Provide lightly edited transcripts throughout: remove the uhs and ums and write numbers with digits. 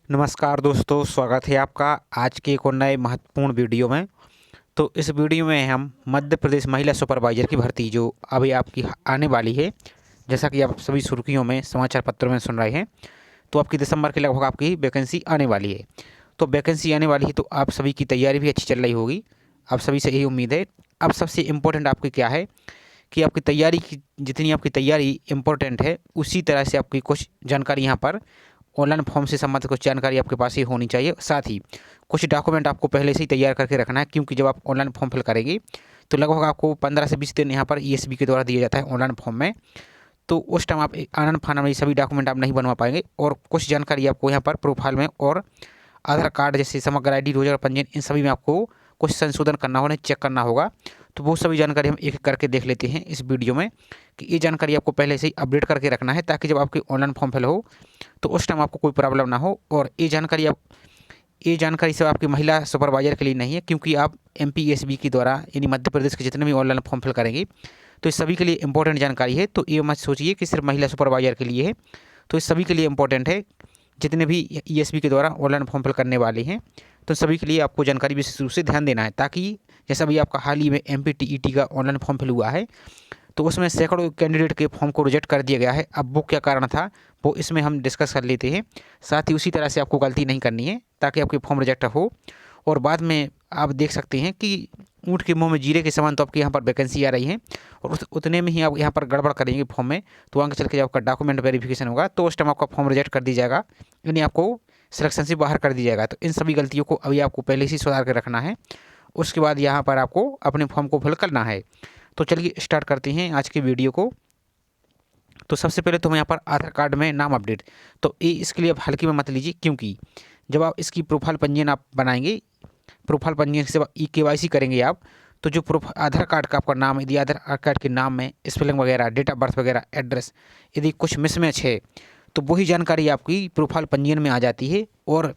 नमस्कार दोस्तों, स्वागत है आपका आज के एक और नए महत्वपूर्ण वीडियो में। तो इस वीडियो में हम मध्य प्रदेश महिला सुपरवाइज़र की भर्ती जो अभी आपकी आने वाली है, जैसा कि आप सभी सुर्खियों में समाचार पत्रों में सुन रहे हैं, तो आपकी दिसंबर के लगभग आपकी वैकेंसी आने वाली है। तो वैकेंसी आने वाली है तो आप सभी की तैयारी भी अच्छी चल रही होगी, आप सभी से यही उम्मीद है। अब सबसे इम्पोर्टेंट आपकी क्या है कि आपकी तैयारी की जितनी आपकी तैयारी इम्पोर्टेंट है, उसी तरह से आपकी कुछ जानकारी यहाँ पर ऑनलाइन फॉर्म से संबंधित कुछ जानकारी आपके पास ही होनी चाहिए। साथ ही कुछ डॉक्यूमेंट आपको पहले से ही तैयार करके रखना है, क्योंकि जब आप ऑनलाइन फॉर्म फिल करेंगे तो लगभग आपको 15 से 20 दिन यहाँ पर ईएसबी के द्वारा दिया जाता है ऑनलाइन फॉर्म में। तो उस टाइम आप आनन फानन में ये सभी डॉक्यूमेंट आप नहीं बनवा पाएंगे, और कुछ जानकारी आपको यहाँ पर प्रोफाइल में और आधार कार्ड जैसे समग्र आईडी, रोजगार पंजीयन, इन सभी में आपको कुछ संशोधन करना होगा, चेक करना होगा। तो वो सभी जानकारी हम एक एक करके देख लेते हैं इस वीडियो में, कि ये जानकारी आपको पहले से ही अपडेट करके रखना है, ताकि जब आपकी ऑनलाइन फॉर्म फिल हो तो उस टाइम आपको कोई प्रॉब्लम ना हो। और ये जानकारी सिर्फ आपकी महिला सुपरवाइजर के लिए नहीं है, क्योंकि आप एमपीएसबी के द्वारा यानी मध्य प्रदेश के जितने भी ऑनलाइन फॉर्म फिल करेंगे तो इस सभी के लिए इंपॉर्टेंट जानकारी है। तो ये मत सोचिए कि सिर्फ महिला सुपरवाइजर के लिए है, तो इस सभी के लिए इंपॉर्टेंट है। जितने भी ईएसबी के द्वारा ऑनलाइन फॉर्म फिल करने वाले हैं तो सभी के लिए आपको जानकारी विशेष रूप से ध्यान देना है, ताकि जैसा भी आपका हाल ही में एमपीटीईटी का ऑनलाइन फॉर्म फिल हुआ है तो उसमें सैकड़ों कैंडिडेट के फॉर्म को रिजेक्ट कर दिया गया है। अब वो क्या कारण था वो इसमें हम डिस्कस कर लेते हैं। साथ ही उसी तरह से आपको गलती नहीं करनी है ताकि आपके फॉर्म रिजेक्ट हो और बाद में आप देख सकते हैं कि ऊँट के मुंह में जीरे के समान तो आपकी यहाँ पर वैकेंसी आ रही है, और उतने में ही आप यहाँ पर गड़बड़ करेंगे फॉर्म में, तो आगे चल के जब आपका डॉक्यूमेंट वेरिफिकेशन होगा तो उस टाइम आपका फॉर्म रिजेक्ट कर दिया जाएगा, यानी आपको सिलेक्शन से बाहर कर दिया जाएगा। तो इन सभी गलतियों को अभी आपको पहले से सुधार कर रखना है, उसके बाद यहाँ पर आपको अपने फॉर्म को फिल करना है। तो चलिए स्टार्ट करते हैं आज की वीडियो को। तो सबसे पहले तो मैं यहाँ पर आधार कार्ड में नाम अपडेट, तो ये इसके लिए आप हल्की में मत लीजिए, क्योंकि जब आप इसकी प्रोफाइल पंजीयन आप बनाएंगे, प्रोफाइल पंजीयन से ई केवाईसी करेंगे आप, तो जो आधार कार्ड का आपका नाम, यदि आधार कार्ड के नाम में स्पेलिंग वगैरह, डेट ऑफ बर्थ वगैरह, एड्रेस यदि कुछ मिसमैच है तो वही जानकारी आपकी प्रोफाइल पंजीयन में आ जाती है। और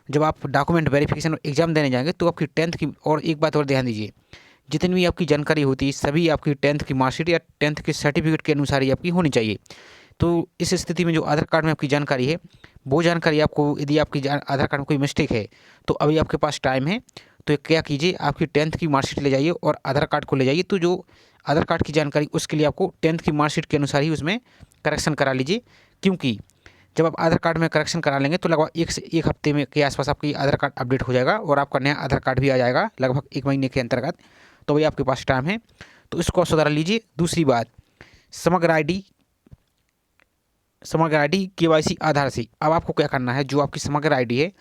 जब आप डॉक्यूमेंट वेरिफिकेशन और एग्ज़ाम देने जाएंगे तो आपकी 10th की, और एक बात और ध्यान दीजिए, जितनी भी आपकी जानकारी होती है सभी आपकी 10th की मार्कशीट या 10th के सर्टिफिकेट के अनुसार ही आपकी होनी चाहिए। तो इस स्थिति में जो आधार कार्ड में आपकी जानकारी है वो जानकारी आपको, यदि आपकी आधार कार्ड में कोई मिस्टेक है तो अभी आपके पास टाइम है। तो क्या कीजिए, आपकी 10th की मार्कशीट ले जाइए और आधार कार्ड को ले जाइए, तो जो आधार कार्ड की जानकारी उसके लिए आपको 10th की मार्कशीट के अनुसार ही उसमें करेक्शन करा लीजिए। क्योंकि जब आप आधार कार्ड में करेक्शन करा लेंगे तो लगभग 1 से 1 हफ्ते में के आसपास आपकी आधार कार्ड अपडेट हो जाएगा और आपका नया आधार कार्ड भी आ जाएगा लगभग 1 महीने के अंतर्गत। तो भाई आपके पास टाइम है, तो इसको सुधार लीजिए। दूसरी बात, समग्र आईडी केवाईसी आधार से। अब आपको क्या करना है, जो आपकी समग्र आईडी है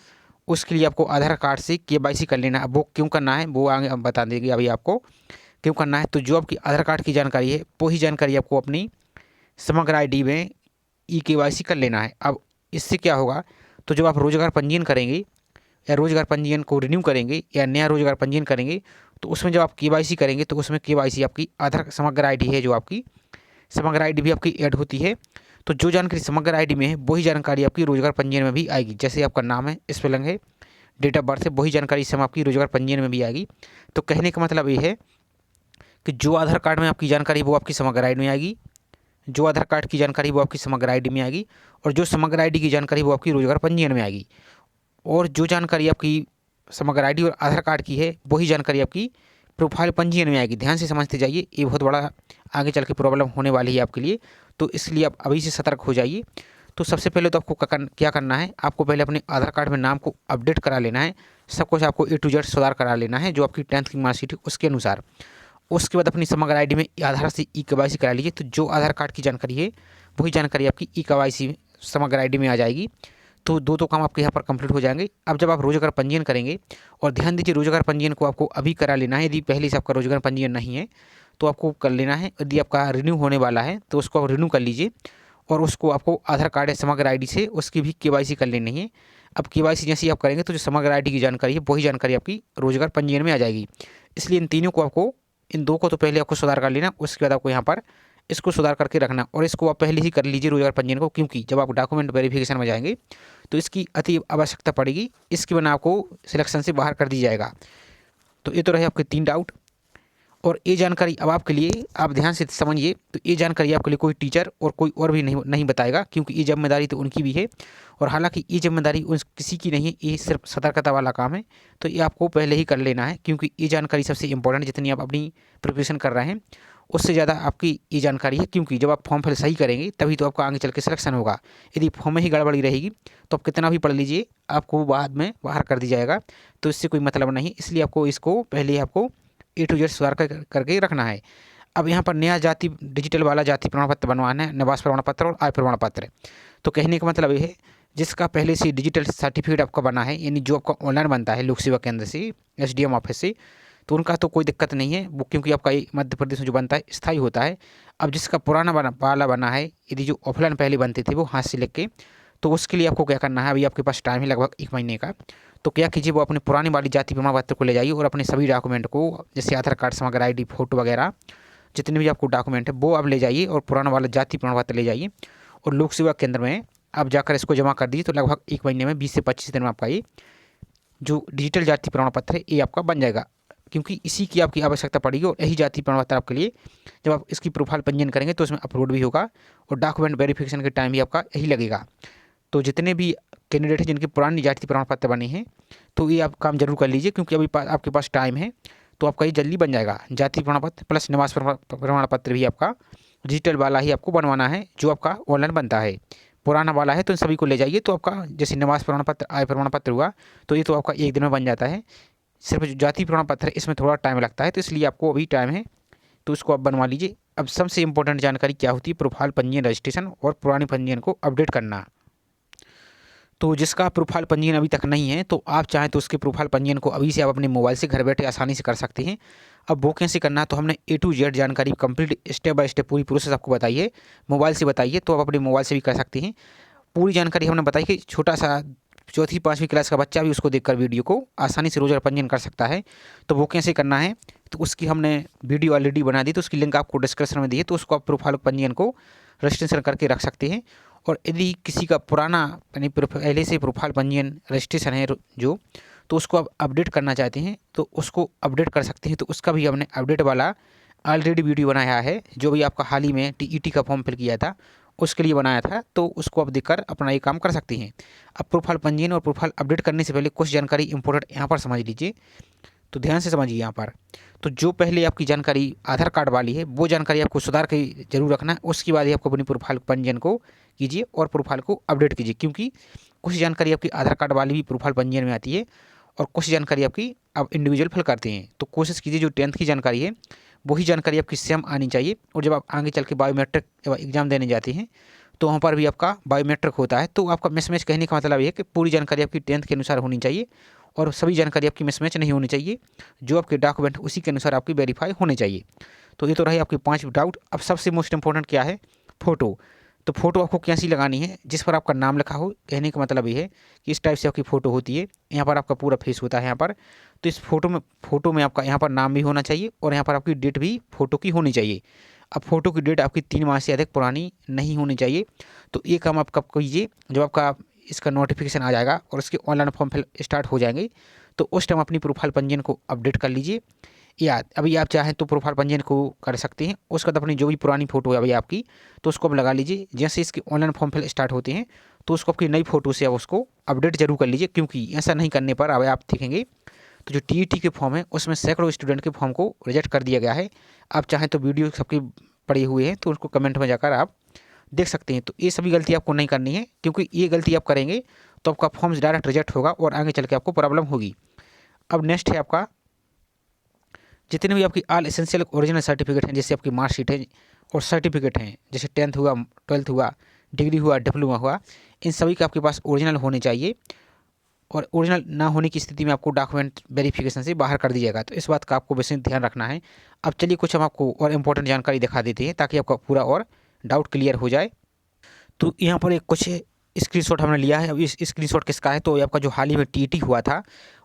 उसके लिए आपको आधार कार्ड से केवाईसी कर लेना है। अब वो क्यों करना है वो आगे हम बता देंगे अभी आपको क्यों करना है। तो जो आपकी आधार कार्ड की जानकारी है वही जानकारी आपको अपनी समग्र आईडी में ई केवाईसी कर लेना है। अब इससे क्या होगा, तो जब आप रोजगार पंजीयन करेंगे या रोजगार पंजीयन को रिन्यू करेंगे या नया रोजगार पंजीयन करेंगे तो उसमें जब आप केवाईसी करेंगे तो उसमें केवाईसी आपकी आधार समग्र आईडी है, जो आपकी समग्र आईडी भी आपकी ऐड होती है। तो जो जानकारी समग्र आईडी में है वही जानकारी आपकी रोजगार पंजीयन में भी आएगी। जैसे आपका नाम है, स्पेलिंग है, डेट ऑफ बर्थ है, वही जानकारी इस समय आपकी रोजगार पंजीयन में भी आएगी। तो कहने का मतलब ये है कि जो आधार कार्ड में आपकी जानकारी वो आपकी समग्र आईडी में आएगी, जो आधार कार्ड की जानकारी वो आपकी समग्र आईडी में आएगी, और जो समग्र आईडी की जानकारी वो आपकी रोजगार पंजीयन में आएगी। और जो जानकारी आपकी समग्र आईडी और आधार कार्ड की है वही जानकारी आपकी प्रोफाइल पंजीयन में आएगी। ध्यान से समझते जाइए, ये बहुत बड़ा आगे चल के प्रॉब्लम होने वाली है आपके लिए, तो इसलिए आप अभी से सतर्क हो जाइए। तो सबसे पहले तो आपको क्या करना है, आपको पहले अपने आधार कार्ड में नाम को अपडेट करा लेना है। सब कुछ आपको A to Z सुधार करा लेना है, जो आपकी 10th की मार्कशीट है उसके अनुसार। उसके बाद अपनी समग्र आईडी में आधार से ई केवाईसी करा लीजिए। तो जो आधार कार्ड की जानकारी है वही जानकारी आपकी ई केवाईसी समग्र आईडी में आ जाएगी। तो दो काम आपके यहाँ पर कंप्लीट हो जाएंगे। अब जब आप रोजगार पंजीयन करेंगे, और ध्यान दीजिए रोजगार पंजीयन को आपको अभी करा लेना है, यदि पहले से आपका रोजगार पंजीयन नहीं है तो आपको कर लेना है। यदि आपका रिन्यू होने वाला है तो उसको आप रिन्यू कर लीजिए, और उसको आपको आधार कार्ड या समग्र आईडी से उसकी भी केवाईसी कर लेनी है। अब केवाईसी जैसे ही आप करेंगे तो जो समग्र आईडी की जानकारी है वही जानकारी आपकी रोजगार पंजीयन में आ जाएगी। इसलिए इन तीनों को आपको, इन दो को तो पहले आपको सुधार कर लेना, उसके बाद आपको यहाँ पर इसको सुधार करके रखना, और इसको आप पहले ही कर लीजिए रोजगार पंजीयन को, क्योंकि जब आप डॉक्यूमेंट वेरिफिकेशन में जाएंगे तो इसकी अति आवश्यकता पड़ेगी। इसके बिना आपको सिलेक्शन से बाहर कर दिया जाएगा। तो ये तो रहे आपके 3 डाउट। और ये जानकारी अब आपके लिए, आप ध्यान से समझिए, तो ये जानकारी आपके लिए कोई टीचर और कोई और भी नहीं बताएगा, क्योंकि ये जिम्मेदारी तो उनकी भी है। और हालांकि ये जिम्मेदारी उन किसी की नहीं है, ये सिर्फ सतर्कता वाला काम है। तो ये आपको पहले ही कर लेना है, क्योंकि ये जानकारी सबसे इंपॉर्टेंट, जितनी आप अपनी प्रिपरेशन कर रहे हैं उससे ज़्यादा आपकी ये जानकारी है। क्योंकि जब आप फॉर्म फिल सही करेंगे तभी तो आपका आगे चल के सिलेक्शन होगा। यदि फॉर्म में ही गड़बड़ी रहेगी तो आप कितना भी पढ़ लीजिए, आपको बाद में बाहर कर दिया जाएगा। तो इससे कोई मतलब नहीं, इसलिए आपको इसको पहले ही आपको A to Z सुधार करके रखना है। अब यहाँ पर नया जाति डिजिटल वाला जाति प्रमाण पत्र बनवाना है, निवास प्रमाण पत्र और आय प्रमाण पत्र। तो कहने का मतलब ये है, जिसका पहले से डिजिटल सर्टिफिकेट आपका बना है, यानी जो आपका ऑनलाइन बनता है लोक सेवा केंद्र से, SDM ऑफिस से, तो उनका तो कोई दिक्कत नहीं है वो, क्योंकि आपका ये मध्य प्रदेश में जो बनता है स्थायी होता है। अब जिसका पुराना वाला बना है, यदि जो ऑफलाइन पहले बनते थे वो हाथ से लिख के, तो उसके लिए आपको क्या करना है, अभी आपके पास टाइम है लगभग 1 महीने का। तो क्या कीजिए, वो अपने पुरानी वाली जाति प्रमाण पत्र को ले जाइए और अपने सभी डॉक्यूमेंट को, जैसे आधार कार्ड, समग्र ID, फोटो वगैरह, जितने भी आपको डॉक्यूमेंट है वो आप ले जाइए और पुराना वाला जाति प्रमाण पत्र ले जाइए और लोक सेवा केंद्र में आप जाकर इसको जमा कर दीजिए। तो लगभग 1 महीने में 20 से 25 दिन में आपका ये जो डिजिटल जाति प्रमाण पत्र है ये आपका बन जाएगा, क्योंकि इसी की आपकी आवश्यकता पड़ेगी। और यही जाति प्रमाण पत्र आपके लिए, जब आप इसकी प्रोफाइल पंजीयन करेंगे तो उसमें अपलोड भी होगा और डॉक्यूमेंट वेरिफिकेशन के टाइम भी आपका यही लगेगा। तो जितने भी कैंडिडेट हैं जिनके पुरानी जाति प्रमाण पत्र बने हैं, तो ये आप काम जरूर कर लीजिए, क्योंकि अभी आपके पास टाइम है, तो आपका ये जल्दी बन जाएगा। जाति प्रमाण पत्र प्लस निवास प्रमाण पत्र भी आपका डिजिटल वाला ही आपको बनवाना है, जो आपका ऑनलाइन बनता है। पुराना वाला है तो इन सभी को ले जाइए, तो आपका जैसे निवास प्रमाण पत्र, आय प्रमाण पत्र हुआ, तो ये तो आपका 1 दिन में बन जाता है। सिर्फ जो जाति प्रमाण पत्र है इसमें थोड़ा टाइम लगता है, तो इसलिए आपको अभी टाइम है, तो इसको आप बनवा लीजिए। अब सबसे इंपॉर्टेंट जानकारी क्या होती है, प्रोफाइल पंजीयन रजिस्ट्रेशन और पुरानी पंजीयन को अपडेट करना। तो जिसका प्रोफाइल पंजीयन अभी तक नहीं है, तो आप चाहें तो उसके प्रोफाइल पंजीयन को अभी से आप अपने मोबाइल से घर बैठे आसानी से कर सकते हैं। अब वो कैसे करना है, तो हमने A to Z जानकारी कंप्लीट स्टेप बाय स्टेप पूरी प्रोसेस आपको बताई है, मोबाइल से बताई है, तो आप अपने मोबाइल से भी कर सकते हैं। पूरी जानकारी हमने बताई कि छोटा सा 4वीं 5वीं क्लास का बच्चा भी उसको देखकर वीडियो को आसानी से रोज़ाना पंजीयन कर सकता है। तो वो कैसे करना है, तो उसकी हमने वीडियो ऑलरेडी बना दी, तो उसकी लिंक आपको डिस्क्रिप्शन में दी है, तो उसको आप प्रोफाइल पंजीयन को रजिस्ट्रेशन करके रख सकते हैं। और यदि किसी का पुराना यानी पहले से प्रोफाइल पंजीयन रजिस्ट्रेशन है जो, तो उसको आप अपडेट करना चाहते हैं तो उसको अपडेट कर सकते हैं। तो उसका भी हमने अपडेट वाला ऑलरेडी वीडियो बनाया है, जो भी आपका हाल ही में TET का फॉर्म फिल किया था उसके लिए बनाया था, तो उसको आप देखकर अपना ये काम कर सकते हैं। अब प्रोफाइल पंजीयन और प्रोफाइल अपडेट करने से पहले कुछ जानकारी इंपॉर्टेंट यहाँ पर समझ लीजिए, तो ध्यान से समझिए यहाँ पर। तो जो पहले आपकी जानकारी आधार कार्ड वाली है वो जानकारी आपको सुधार के जरूर रखना है, उसके बाद ही आपको अपनी प्रोफाइल पंजीयन को कीजिए और प्रोफाइल को अपडेट कीजिए, क्योंकि कुछ जानकारी आपकी आधार कार्ड वाली भी प्रोफाइल पंजीयन में आती है और कुछ जानकारी आपकी आप इंडिविजुअल फिल करते हैं। तो कोशिश कीजिए जो 10th की जानकारी है वही जानकारी आपकी सेम आनी चाहिए। और जब आप आगे चल के बायोमेट्रिक एग्जाम देने जाते हैं तो वहाँ पर भी आपका बायोमेट्रिक होता है, तो आपका मिसमैच कहने का मतलब ये है कि पूरी जानकारी आपकी 10th के अनुसार होनी चाहिए और सभी जानकारी आपकी मिसमैच नहीं होनी चाहिए। जो आपके डॉक्यूमेंट उसी के अनुसार आपकी वेरीफाई होने चाहिए। तो ये तो रही आपकी 5 डाउट। अब सबसे मोस्ट इंपॉर्टेंट क्या है, फ़ोटो। तो फ़ोटो आपको कैसी लगानी है, जिस पर आपका नाम लिखा हो। कहने का मतलब ये है कि इस टाइप से आपकी फ़ोटो होती है, यहाँ पर आपका पूरा फेस होता है यहाँ पर। तो इस फ़ोटो में आपका यहाँ पर नाम भी होना चाहिए और यहाँ पर आपकी डेट भी फ़ोटो की होनी चाहिए। अब फ़ोटो की डेट आपकी 3 माह से अधिक पुरानी नहीं होनी चाहिए। तो ये काम आप कब कीजिए, जब आपका इसका नोटिफिकेशन आ जाएगा और उसके ऑनलाइन फॉर्म फिल स्टार्ट हो जाएंगे, तो उस टाइम अपनी प्रोफाइल पंजीयन को अपडेट कर लीजिए। या अभी आप चाहें तो प्रोफाइल पंजीयन को कर सकते हैं, उसके बाद अपनी जो भी पुरानी फ़ोटो है अभी आपकी, तो उसको आप लगा लीजिए। जैसे इसके ऑनलाइन फॉर्म फिल स्टार्ट होते हैं तो उसको आपकी नई फ़ोटो से आप उसको अपडेट जरूर कर लीजिए, क्योंकि ऐसा नहीं करने पर अब आप देखेंगे तो जो TET के फॉर्म है उसमें सैकड़ों स्टूडेंट के फॉर्म को रिजेक्ट कर दिया गया है। आप चाहें तो वीडियो सबकी पड़े हुए हैं तो उसको कमेंट में जाकर आप देख सकते हैं। तो ये सभी गलती आपको नहीं करनी है, क्योंकि ये गलती आप करेंगे तो आपका फॉर्म डायरेक्ट रिजेक्ट होगा और आगे चल के आपको प्रॉब्लम होगी। अब नेक्स्ट है आपका जितने भी आपकी ऑल एसेंशियल ओरिजिनल सर्टिफिकेट हैं, जैसे आपकी मार्कशीट है और सर्टिफिकेट हैं, जैसे 10th हुआ, 12th हुआ, डिग्री हुआ, डिप्लोमा हुआ, इन सभी का आपके पास ओरिजिनल होने चाहिए। और ओरिजिनल ना होने की स्थिति में आपको डॉक्यूमेंट वेरिफिकेशन से बाहर कर दीजिएगा। तो इस बात का आपको विशेष ध्यान रखना है। अब चलिए कुछ हम आपको और इम्पोर्टेंट जानकारी दिखा देते हैं ताकि आपका पूरा और डाउट क्लियर हो जाए। तो यहाँ पर एक कुछ स्क्रीनशॉट हमने लिया है। अब इस स्क्रीनशॉट किसका है, तो ये आपका जो हाल ही में TET हुआ था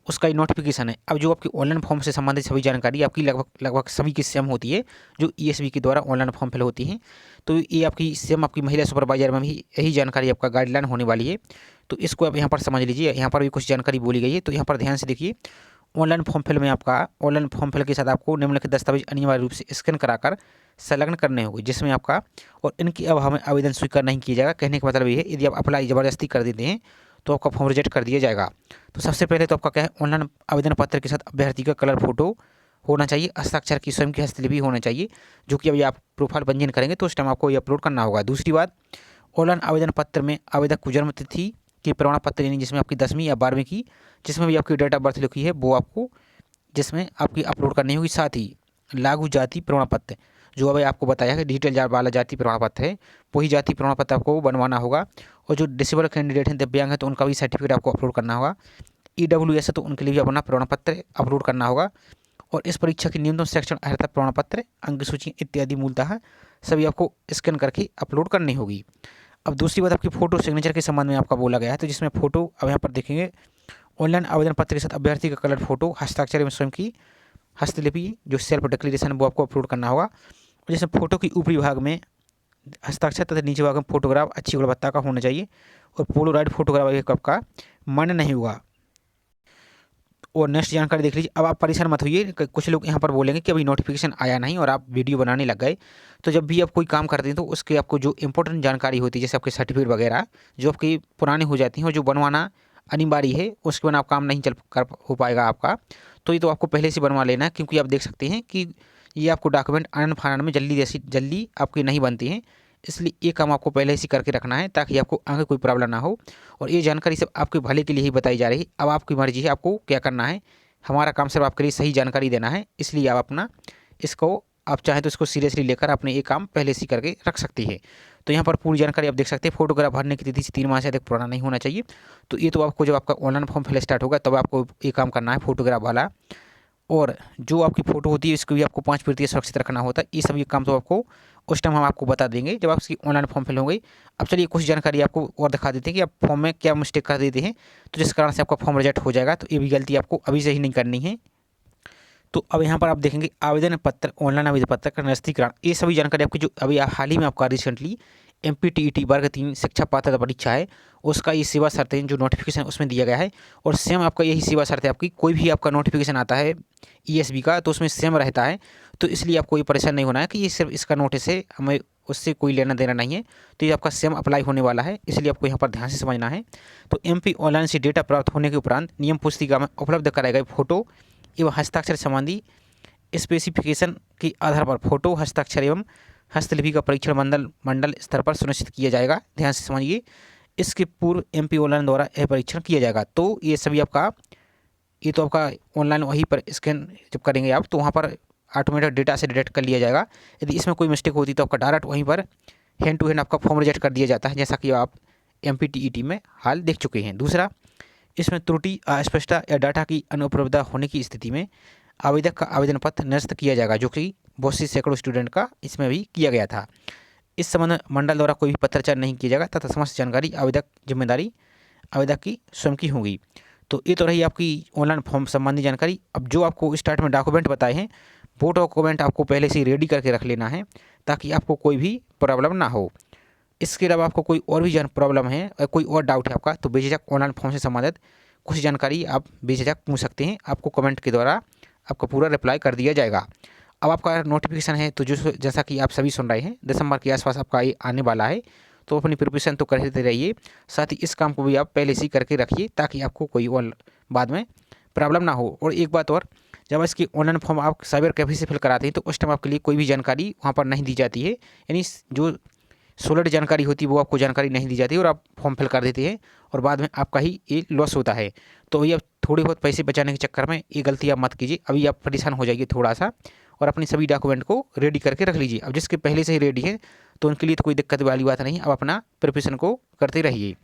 उसका ही नोटिफिकेशन है। अब जो आपकी ऑनलाइन फॉर्म से संबंधित सभी जानकारी आपकी लगभग सभी की सेम होती है, जो ESB के द्वारा ऑनलाइन फॉर्म फिल होती हैं। तो ये आपकी सेम आपकी महिला सुपरवाइजर में भी यही जानकारी आपका गाइडलाइन होने वाली है। तो इसको आप यहाँ पर समझ लीजिए। यहाँ पर भी कुछ जानकारी बोली गई है, तो यहाँ पर ध्यान से देखिए। ऑनलाइन फॉर्म फिल में आपका ऑनलाइन फॉर्म फिल के साथ आपको निम्नलिखित दस्तावेज अनिवार्य रूप से स्कैन कराकर संलग्न करने होंगे, जिसमें आपका और इनके अभाव में आवेदन स्वीकार नहीं किया जाएगा। कहने का मतलब ये है, यदि आप अप्लाई ज़बरदस्ती कर देते हैं तो आपका फॉर्म रिजेक्ट कर दिया जाएगा। तो सबसे पहले तो आपका क्या है, ऑनलाइन आवेदन पत्र के साथ अभ्यर्थी का कलर फोटो होना चाहिए, हस्ताक्षर की स्वयं की हस्तलिपि होना चाहिए, जो कि अभी आप प्रोफाइल पंजीयन करेंगे तो उस टाइम आपको ये अपलोड करना होगा। दूसरी बात, ऑनलाइन आवेदन पत्र में आवेदक को जन्म तिथि की प्रमाण पत्र, यानी जिसमें आपकी 10वीं या 12वीं की जिसमें भी आपकी डेट ऑफ बर्थ लिखी है वो आपको जिसमें आपकी अपलोड करनी होगी। साथ ही लागू जाति प्रमाण पत्र, जो अभी आपको बताया है डिजिटल वाला जाति प्रमाण पत्र है, वही जाति प्रमाण पत्र आपको बनवाना होगा। और जो डिसेबल कैंडिडेट हैं, दिव्यांग हैं, तो उनका भी सर्टिफिकेट आपको अपलोड करना होगा। EWS है तो उनके लिए भी अपना प्रमाण पत्र अपलोड करना होगा। और इस परीक्षा की न्यूनतम शैक्षणिक अर्हता प्रमाण पत्र, अंक सूची इत्यादि मूलतः सभी आपको स्कैन करके अपलोड करनी होगी। अब दूसरी बात, आपकी फ़ोटो सिग्नेचर के संबंध में आपका बोला गया है, तो जिसमें फ़ोटो अब यहाँ पर देखेंगे, ऑनलाइन आवेदन पत्र के साथ अभ्यर्थी का कलर फोटो, हस्ताक्षर एवं स्वयं की हस्तलिपि जो सेल्फ डिक्लेरेशन वो आपको अपलोड करना होगा। और जैसे फोटो की ऊपरी भाग में हस्ताक्षर तथा नीचे भाग में फोटोग्राफ अच्छी गुणवत्ता का होना चाहिए और पोलोराइड फोटोग्राफ आपका मान्य नहीं होगा। और नेक्स्ट जानकारी देख लीजिए। अब आप परेशान मत होइए, कुछ लोग यहाँ पर बोलेंगे कि अभी नोटिफिकेशन आया नहीं और आप वीडियो बनाने लग गए। तो जब भी आप कोई काम करते हैं तो उसके आपको जो इंपॉर्टेंट जानकारी होती है, जैसे आपके सर्टिफिकेट वगैरह जो आपकी पुरानी हो जाती हैं और जो बनवाना अनिवार्य है, उसके बिना आप काम नहीं चल कर हो पाएगा आपका। तो ये तो आपको पहले से बनवा लेना है, क्योंकि आप देख सकते हैं कि ये आपको डॉक्यूमेंट आनन फानन में जल्दी आपकी नहीं बनती हैं। इसलिए ये काम आपको पहले से करके रखना है ताकि आपको आगे कोई प्रॉब्लम ना हो। और ये जानकारी सब आपके भले के लिए ही बताई जा रही है। अब आपकी मर्जी है आपको क्या करना है, हमारा काम सिर्फ आपके लिए सही जानकारी देना है। इसलिए आप अपना इसको आप चाहें तो इसको सीरियसली लेकर अपने ये काम पहले से करके रख सकती है। तो यहाँ पर पूरी जानकारी आप देख सकते हैं। फोटोग्राफ भरने की तिथि से 3 माह से अधिक पुराना नहीं होना चाहिए। तो ये तो आपको जब आपका ऑनलाइन फॉर्म फिल स्टार्ट होगा तब आपको ये काम करना है, फोटोग्राफ वाला। और जो आपकी फ़ोटो होती है इसको भी आपको 5% सुरक्षित रखना होता है। ये सभी काम तो आपको उस टाइम हम आपको बता देंगे जब आपकी ऑनलाइन फॉर्म फिल हो गई। अब चलिए कुछ जानकारी आपको और दिखा देते हैं कि आप फॉर्म में क्या मिस्टेक कर देते हैं, तो जिस कारण से आपका फॉर्म रिजेक्ट हो जाएगा। तो ये भी गलती आपको अभी से ही नहीं करनी है। तो अब यहाँ पर आप देखेंगे आवेदन पत्र, ऑनलाइन आवेदन पत्र का नस्तीकरण, ये सभी जानकारी आपकी जो अभी हाल ही में आपका रिसेंटली MPTET वर्ग 3 शिक्षा पात्रता परीक्षा है उसका ये सेवा शर्तें जो नोटिफिकेशन उसमें दिया गया है। और सेम आपका यही सेवा शर्तें आपकी कोई भी आपका नोटिफिकेशन आता है ESB का तो उसमें सेम रहता है। तो इसलिए आपको ये परेशान नहीं होना है कि ये सिर्फ इसका नोटिस है, हमें उससे कोई लेना देना नहीं है। तो ये आपका सेम अप्लाई होने वाला है, इसलिए आपको यहाँ पर ध्यान से समझना है। तो MP ऑनलाइन से डेटा प्राप्त होने के उपरांत नियम पुस्तिका में उपलब्ध कराए गए फोटो एवं हस्ताक्षर संबंधी स्पेसिफिकेशन के आधार पर फोटो, हस्ताक्षर एवं हस्तलिपि का परीक्षण मंडल स्तर पर सुनिश्चित किया जाएगा। ध्यान से समझिए, इसके पूर्व MP ऑनलाइन द्वारा यह परीक्षण किया जाएगा। तो ये सभी आपका ये तो आपका ऑनलाइन वहीं पर स्कैन जब करेंगे आप तो वहाँ पर ऑटोमेटिक डेटा से डिटेक्ट कर लिया जाएगा। यदि इसमें कोई मिस्टेक होती तो आपका डायरेक्ट वहीं पर हैंड टू हैंड आपका फॉर्म रिजेक्ट कर दिया जाता है, जैसा कि आप MPTET में हाल देख चुके हैं। दूसरा, इसमें त्रुटि, अस्पष्टता या डाटा की अनुपलब्धता होने की स्थिति में आवेदक का आवेदन पत्र निरस्त किया जाएगा, जो कि बहुत सी सैकड़ों स्टूडेंट का इसमें भी किया गया था। इस संबंध में मंडल द्वारा कोई भी पत्राचार नहीं किया जाएगा तथा समस्त जानकारी जिम्मेदारी आवेदक की स्वयं की होगी। तो ये तो रही आपकी ऑनलाइन फॉर्म संबंधी जानकारी। अब जो आपको स्टार्ट में डॉक्यूमेंट बताए हैं वो डॉक्यूमेंट आपको पहले से रेडी करके रख लेना है ताकि आपको कोई भी प्रॉब्लम ना हो। इसके अलावा आपको कोई और भी प्रॉब्लम है और कोई और डाउट है आपका तो बेझिझक ऑनलाइन फॉर्म से संबंधित कुछ जानकारी आप बेझिझक पूछ सकते हैं। आपको कमेंट के द्वारा आपका पूरा रिप्लाई कर दिया जाएगा। अब आपका नोटिफिकेशन है तो जो जैसा कि आप सभी सुन रहे हैं दिसंबर के आसपास आपका ये आने वाला है, तो अपनी प्रिपरेशन तो करते रहिए। साथ ही इस काम को भी आप पहले से ही करके रखिए ताकि आपको कोई और बाद में प्रॉब्लम ना हो। और एक बात और, जब इसकी ऑनलाइन फॉर्म आप साइबर कैफे से फिल कराते हैं तो उस टाइम आपके लिए कोई भी जानकारी वहाँ पर नहीं दी जाती है, यानी जो सोलिड जानकारी होती है वो आपको जानकारी नहीं दी जाती है और आप फॉर्म फिल कर देते हैं और बाद में आपका ही ये लॉस होता है। तो ये अब थोड़े बहुत पैसे बचाने के चक्कर में ये गलती आप मत कीजिए। अभी आप परेशान हो जाइए थोड़ा सा और अपने सभी डॉक्यूमेंट को रेडी करके रख लीजिए। अब जिसके पहले से ही रेडी है तो उनके लिए तो कोई दिक्कत वाली बात नहीं, अब अपना प्रिपरेशन को करते रहिए।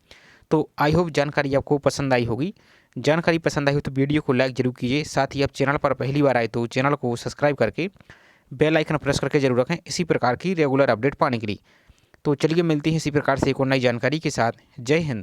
तो आई होप जानकारी आपको पसंद आई होगी। जानकारी पसंद आई हो तो वीडियो को लाइक जरूर कीजिए। साथ ही आप चैनल पर पहली बार आए तो चैनल को सब्सक्राइब करके बेल आइकन प्रेस करके जरूर रखें इसी प्रकार की रेगुलर अपडेट पाने के लिए। तो चलिए मिलती है इसी प्रकार से एक और नई जानकारी के साथ। जय हिंद।